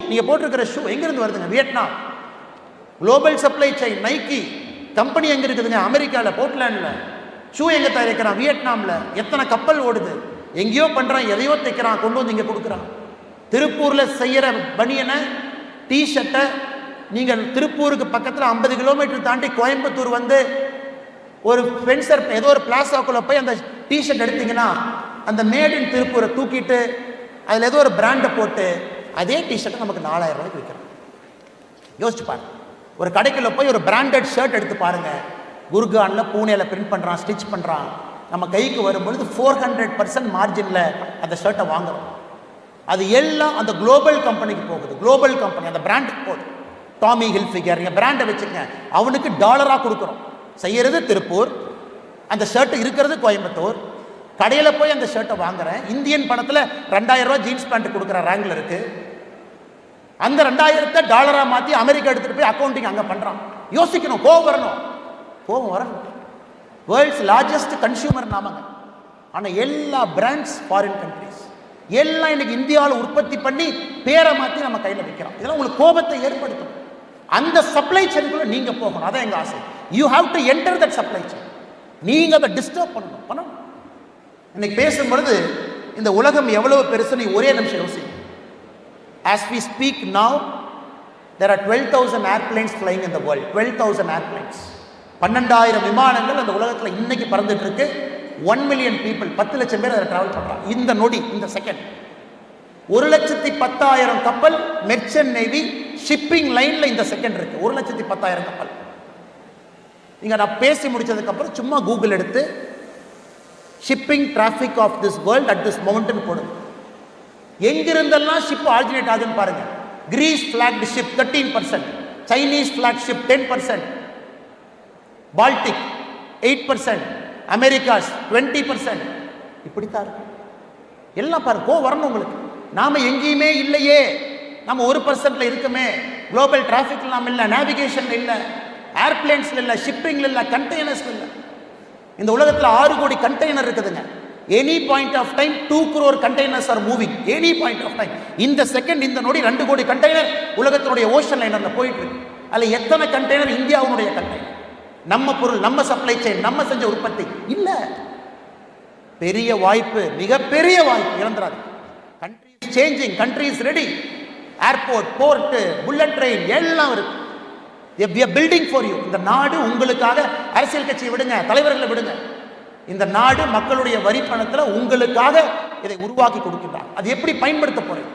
நீங்க போட்டிருக்கிற ஷூ எங்க இருந்து வருதுங்க? Vietnam. Global supply chain. Nike company எங்க இருக்குதுங்க? அமெரிக்காவில், போர்ட்லாண்டில். ஷூ எங்க தயாரிக்கிறான்? வியட்நாமில். எத்தனை கப்பல் ஓடுது? எங்கேயோ பண்றான், எதையோ தைக்கிறான், கொண்டு வந்து இங்க கொடுக்குறான். திருப்பூர்ல செய்யற பனியனை, டிஷர்ட்டை நீங்கள் திருப்பூருக்கு பக்கத்தில் 50 கிலோமீட்டர் தாண்டி கோயம்புத்தூர் வந்து ஒரு ஃபென்சர் ஏதோ ஒரு பிளாசாக்குள்ள போய் அந்த டிஷர்ட் எடுத்தீங்கன்னா அந்த மேட் இன் திருப்பூரை தூக்கிட்டு அதில் ஏதோ ஒரு பிராண்டை போட்டு அதே டிஷர்ட்டை நமக்கு 4000 ரூபாய்க்கு விற்கிறோம். யோசிச்சு பாருங்க. ஒரு கடைக்குள்ள போய் ஒரு பிராண்டட் ஷர்ட் எடுத்து பாருங்க. குர்கானில், பூனேல பிரிண்ட் பண்ணுறான், ஸ்டிச் பண்ணுறான். நம்ம கைக்கு வரும்பொழுது 400% மார்ஜினில் அந்த ஷர்ட்டை வாங்குறோம். அது எல்லாம் அந்த குளோபல் கம்பெனிக்கு போகுது. குளோபல் கம்பெனி அந்த பிராண்டுக்கு போகுது. டாமி ஹில்ஃபிகர் என் பிராண்டை வச்சுங்க, அவனுக்கு டாலராக கொடுக்குறோம். செய்யறது திருப்பூர், அந்த ஷர்ட் இருக்கிறது கோயம்புத்தூர். கடையில் போய் அந்த ஷர்ட்டை வாங்குறேன். இந்தியன் பணத்தில் 2000 ரூபாய் ஜீன்ஸ் பேண்ட் கொடுக்குற ரேங்கில் இருக்கு. அந்த 2000 டாலராக மாற்றி அமெரிக்கா எடுத்துகிட்டு போய் அக்கௌண்டிங் அங்கே பண்ணுறான். யோசிக்கணும், கோவம் வரணும். கோவம் வரணும். வேர்ல்ட்ஸ் லார்ஜஸ்ட் கன்சியூமர் நாமங்க. ஆனால் எல்லா பிராண்ட்ஸ் ஃபாரின் கண்ட்ரிஸ் எல்லாம் இன்னைக்கு இந்தியாவில் உற்பத்தி பண்ணி பேரை மாற்றி நம்ம கையில் வைக்கிறோம். இதெல்லாம் உங்களுக்கு கோபத்தை ஏற்படுத்தும். அந்த சப்ளை செயினுக்குள்ள நீங்க போகணும். அதான் எங்க ஆசை. You have to enter that supply chain. நீங்க அதை டிஸ்டர்ப் பண்ணணும். இன்னைக்கு பேசும்பொழுது இந்த உலகம் எவ்வளவு பெருசு நீ ஒரே நிமிஷம் யோசிங்க. As we speak now, there are 12,000 airplanes flying in the world. 12,000 airplanes. 12,000 விமானங்கள் அந்த உலகத்தில் இன்னைக்கு பறந்துட்டு இருக்கு. 1 million people, 10 லட்சம் பேர் அதில் டிராவல் பண்றாங்க. இந்த நொடி, இந்த செகண்ட் 1,10,000 கப்பல் மெர்ச்சன்ட் நேவி ஷிப்பிங் லைன்ல இந்த செகண்ட் இருக்கு. 1,10,000 கப்பல். நீங்க நான் பேசி முடிச்சதுக்கு அப்புறம் சும்மா கூகுள் எடுத்து shipping traffic of this world at this mountain போடுங்க. எங்கிருந்தெல்லாம் ஷிப் ஆரிஜினேட் ஆகுதுன்னு பாருங்க. Greece flagged ship 13%, Chinese flag ship 10%, Baltic 8%, Americas 20%. இப்படித்தான் இருக்கு. எல்லாம் பாருங்க. வரணும் உங்களுக்கு. நாம எங்கேயுமே இல்லையே, நம்ம 1% இருக்குமே. குளோபல் டிராஃபிக்ல நாம இல்லை, நேவிகேஷன்ல இல்லை, ஏர்பிளேன்ஸ்ல இல்லை, ஷிப்பிங்ல இல்லை, கண்டெய்னர்ஸ்ல இல்லை. இந்த உலகத்தில் 6 கோடி கண்டெய்னர் இருக்குதுங்க. Any point of time 2 crore containers are moving. Any point of time இந்த செகண்ட், இந்த நொடி 2 கோடி கண்டெய்னர் உலகத்தினுடைய ஓஷன் லைனர்ல போயிட்டு இருக்கு. அதுல எத்தனை கண்டெய்னர் இந்தியாவுடைய கண்டெய்னர்? நம்ம பொருள், நம்ம சப்ளை செயின், நம்ம செஞ்ச உற்பத்தி இல்ல. பெரிய வாய்ப்பு, மிகப்பெரிய வாய்ப்பு. இழந்துறாது. Country is changing, country is ready. Airport, port, bullet train எல்லாம் இருக்கு. we are building for you. இந்த நாடு உங்களுக்காக. அரசியல் கட்சியை விடுங்க, தலைவர்களை விடுங்க. இந்த நாடு மக்களுடைய வரி பணத்தில் உங்களுக்காக இதை உருவாக்கி கொடுக்கின்றார். அது எப்படி பயன்படுத்த போறீங்க?